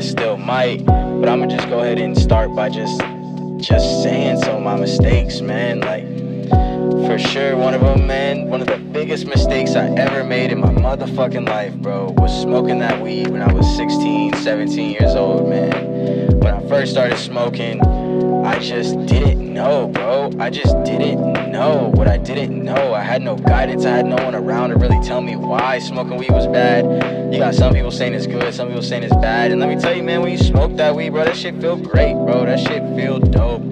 still might. But I'ma just go ahead and start by just saying some of my mistakes, man. Like, for sure, one of them, man, one of the biggest mistakes I ever made in my motherfucking life, bro, was smoking that weed when I was 16, 17 years old, man. When I first started smoking, I just didn't know, bro. I just didn't know what I didn't know. I had no guidance. I had no one around to really tell me why smoking weed was bad. You got some people saying it's good, some people saying it's bad. And let me tell you, man, when you smoke that weed, bro, that shit feel great, bro. That shit feel dope.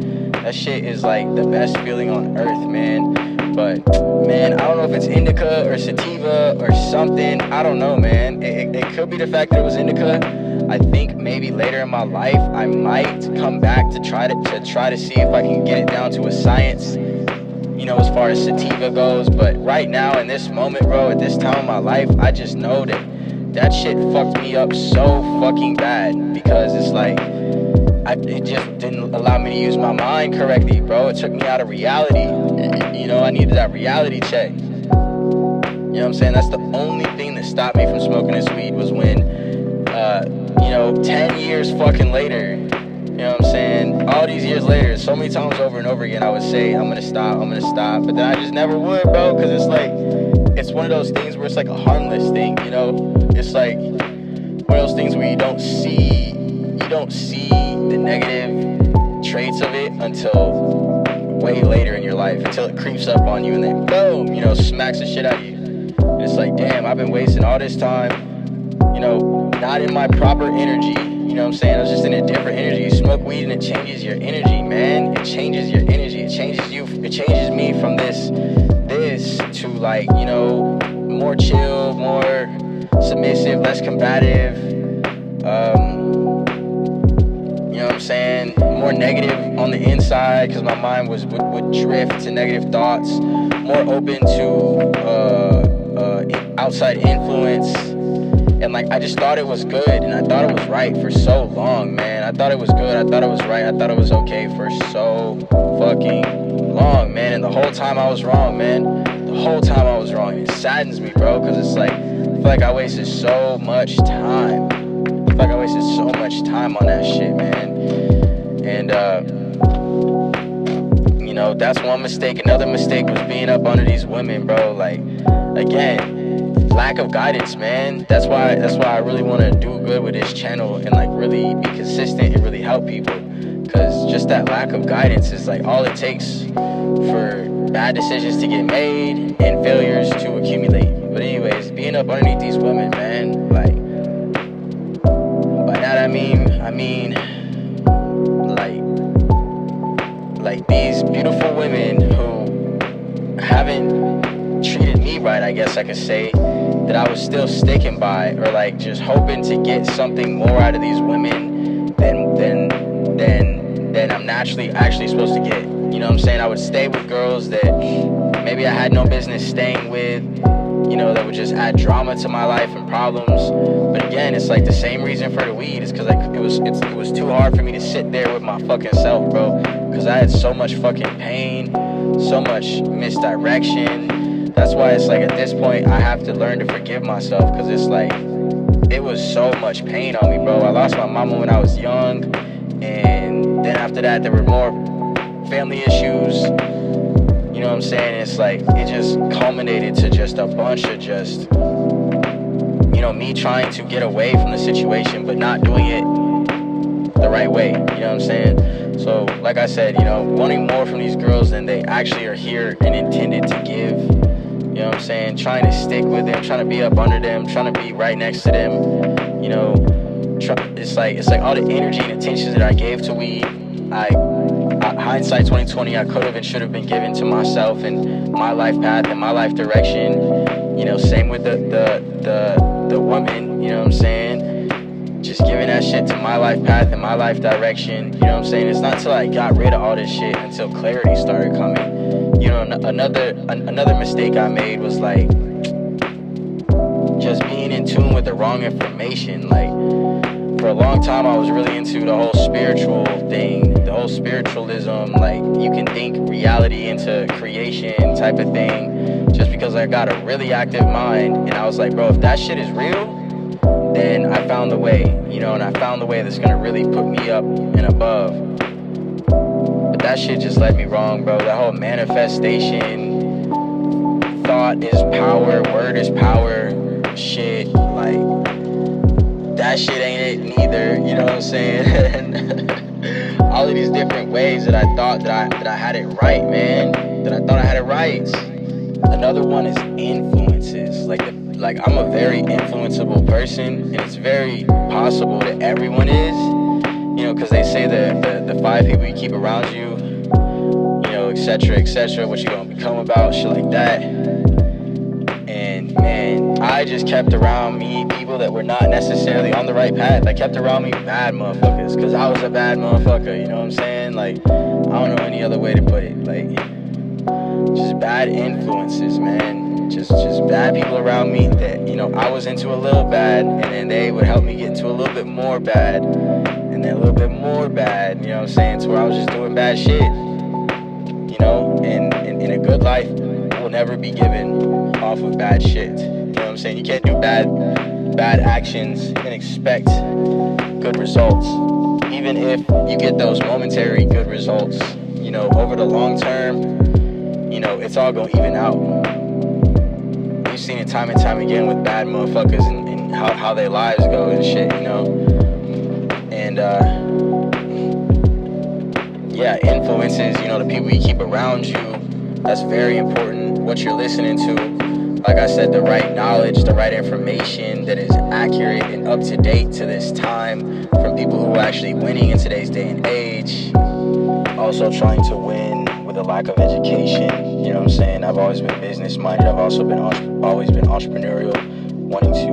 That shit is like the best feeling on earth, man. But, man, I don't know if it's indica or sativa or something. I don't know, man. It could be the fact that it was indica. I think maybe later in my life I might come back to try to see if I can get it down to a science, you know, as far as sativa goes. But right now, in this moment, bro, at this time of my life, I just know that shit fucked me up so fucking bad, because it's like it just didn't allow me to use my mind correctly, bro. It took me out of reality. You know, I needed that reality check. You know what I'm saying? That's the only thing that stopped me from smoking this weed, was when, 10 years fucking later, you know what I'm saying? All these years later, so many times over and over again, I would say, I'm gonna stop. But then I just never would, bro, because it's like, it's one of those things where it's like a harmless thing, you know? It's like one of those things where you don't see the negative traits of it until way later in your life, until it creeps up on you and then boom, you know, smacks the shit out of you. And it's like, damn, I've been wasting all this time, you know, not in my proper energy. You know what I'm saying? I was just in a different energy. You smoke weed and it changes your energy, man. It changes your energy. It changes you. It changes me from this to, like, you know, more chill, more submissive, less combative. You know what I'm saying? More negative on the inside, because my mind would drift to negative thoughts. More open to outside influence. And like, I just thought it was good, and I thought it was right for so long, man. I thought it was good, I thought it was right, I thought it was okay for so fucking long, man. And the whole time I was wrong, man. The whole time I was wrong. It saddens me, bro, because it's like, I feel like I wasted so much time. I feel like I wasted so much time on that shit, man. And, you know, that's one mistake. Another mistake was being up under these women, bro. Like, again, lack of guidance, man. That's why I really want to do good with this channel and like really be consistent and really help people, because just that lack of guidance is like all it takes for bad decisions to get made and failures to accumulate. But anyways, being up underneath these women, man, like, by that I mean like these beautiful women who haven't treated me right, I guess I could say, that I was still sticking by, or like just hoping to get something more out of these women than I'm actually supposed to get. You know what I'm saying? I would stay with girls that maybe I had no business staying with, you know, that would just add drama to my life and problems. But again, it's like the same reason for the weed, is because like it was too hard for me to sit there with my fucking self, bro, because I had so much fucking pain, so much misdirection. That's why it's like, at this point, I have to learn to forgive myself, because it's like, it was so much pain on me, bro. I lost my mama when I was young, and then after that, there were more family issues. You know what I'm saying? It's like, it just culminated to just a bunch of just, you know, me trying to get away from the situation, but not doing it the right way. You know what I'm saying? So, like I said, you know, wanting more from these girls than they actually are here and intended to give. You know what I'm saying? Trying to stick with them, trying to be up under them, trying to be right next to them. You know, it's like all the energy and attention that I gave to weed, hindsight 2020, I could have and should have been given to myself and my life path and my life direction. You know, same with the woman, you know what I'm saying? Just giving that shit to my life path and my life direction. You know what I'm saying? It's not until I got rid of all this shit until clarity started coming. You know, another mistake I made was like just being in tune with the wrong information. Like, for a long time, I was really into the whole spiritual thing, the whole spiritualism, like, you can think reality into creation type of thing, just because I got a really active mind. And I was like, bro, if that shit is real, then I found the way, and I found the way that's gonna really put me up and above. But that shit just led me wrong, bro. That whole manifestation, thought is power, word is power shit, like, that shit ain't it neither, you know what I'm saying? All of these different ways that I thought that I had it right, man. That I thought I had it right. Another one is influences. Like I'm a very influenceable person, and it's very possible that everyone is. Because they say the 5 people you keep around you, etc., what you gonna become about, shit like that. And man, I just kept around me people that were not necessarily on the right path. I kept around me bad motherfuckers, because I was a bad motherfucker, you know what I'm saying? Like, I don't know any other way to put it. Like, just bad influences, man. Just bad people around me that, I was into a little bad, and then they would help me get into a little bit more bad, and then a little bit more bad, you know what I'm saying? To where I was just doing bad shit, and in a good life will never be given off of bad shit. You know what I'm saying? You can't do bad actions and expect good results. Even if you get those momentary good results, over the long term, it's all gonna even out. We've seen it time and time again with bad motherfuckers and how their lives go and shit, And yeah, influences, the people you keep around you, that's very important. What you're listening to, like I said, the right knowledge, the right information that is accurate and up to date to this time, from people who are actually winning in today's day and age. Also trying to win with a lack of education, you know what I'm saying? I've always been business minded. I've also been always been entrepreneurial, wanting to,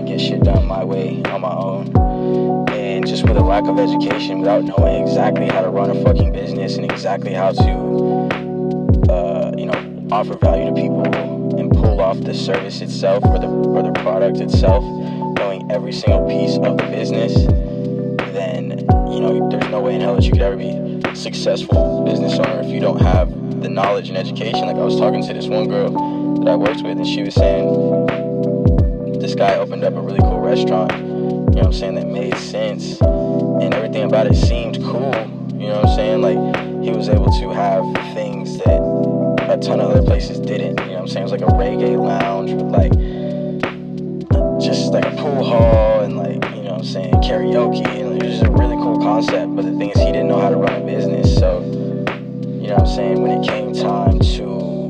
get shit done my way, on my own. And just with a lack of education, without knowing exactly how to run a fucking business and exactly how to, offer value to people and pull off the service itself or the product itself, knowing every single piece of the business, then, there's no way in hell that you could ever be a successful business owner if you don't have the knowledge and education. Like, I was talking to this one girl that I worked with, and she was saying this guy opened up a really cool restaurant, that made sense, and everything about it seemed cool, like, he was able to have things that a ton of other places didn't, it was like a reggae lounge with, like, just like a pool hall and, like, karaoke, and it was just a really cool concept. But the thing is, he didn't know how to run a business, so, when it came time to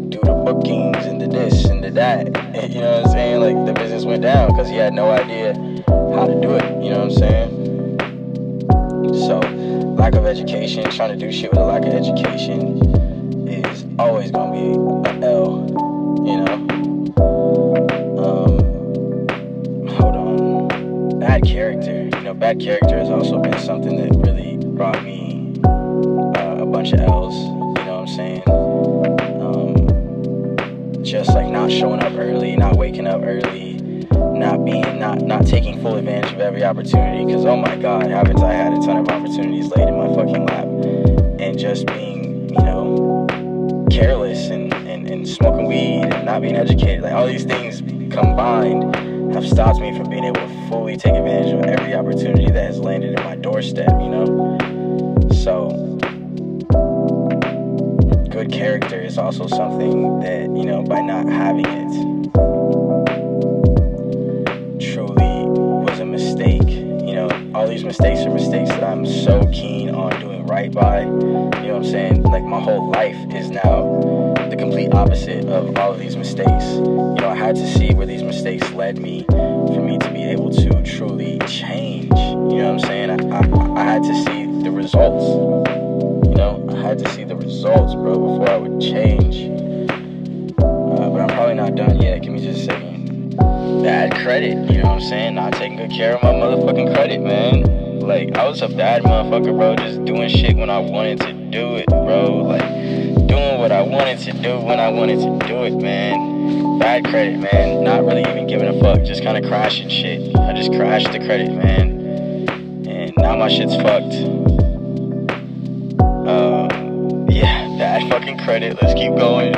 do the bookings and the this and the that, like, the business went down because he had no idea how to do it, So, lack of education, trying to do shit with a lack of education is always gonna be an L, Hold on. Bad character. Bad character has also been something that really brought me a bunch of L's, just like not showing up early, not waking up early, not taking full advantage of every opportunity, because oh my god, haven't I had a ton of opportunities laid in my fucking lap, and just being, careless and smoking weed and not being educated. Like, all these things combined have stopped me from being able to fully take advantage of every opportunity that has landed in my doorstep, So, good character is also something that, by not having it, truly was a mistake. All these mistakes are mistakes that I'm so keen on doing right by. Like, my whole life is now the complete opposite of all of these mistakes. I had to see where these mistakes led me for me to be able to truly change. I had to see the results. I had to see the results, bro, before I would change. But I'm probably not done yet. Give me just a second. Bad credit, not taking good care of my motherfucking credit, man. Like, I was a bad motherfucker, bro, just doing shit when I wanted to do it, bro. Like, doing what I wanted to do when I wanted to do it, man. Bad credit, man. Not really even giving a fuck. Just kind of crashing shit. I just crashed the credit, man. And now my shit's fucked. Yeah, bad fucking credit. Let's keep going.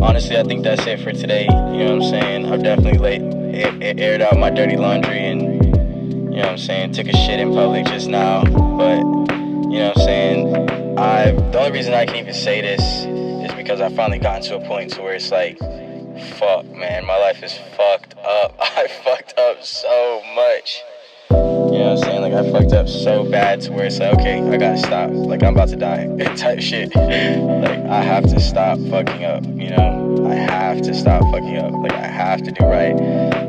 Honestly, I think that's it for today. I've definitely aired out my dirty laundry and, you know what I'm saying, took a shit in public just now. But, you know what I'm saying, the only reason I can even say this is because I finally gotten to a point to where it's like, fuck, man, my life is fucked up. I fucked up so much. You know what I'm saying? Like, I fucked up so bad to where it's like, okay, I gotta stop. Like, I'm about to die type shit. Like, I have to stop fucking up, you know? I have to stop fucking up. Like, I have to do right.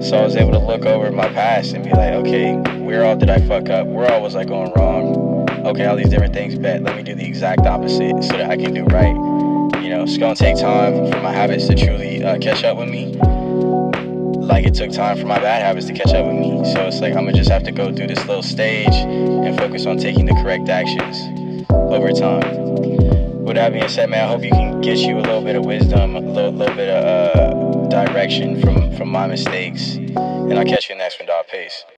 So I was able to look over my past and be like, okay, where all did I fuck up? Where all was I going wrong? Okay, all these different things, bet. Let me do the exact opposite so that I can do right. You know, it's gonna take time for my habits to truly catch up with me. Like it took time for my bad habits to catch up with me. So it's like I'm gonna just have to go through this little stage and focus on taking the correct actions over time. With that being said, man, I hope you can get you a little bit of wisdom, a little bit of direction from my mistakes. And I'll catch you in the next one, dog. Peace.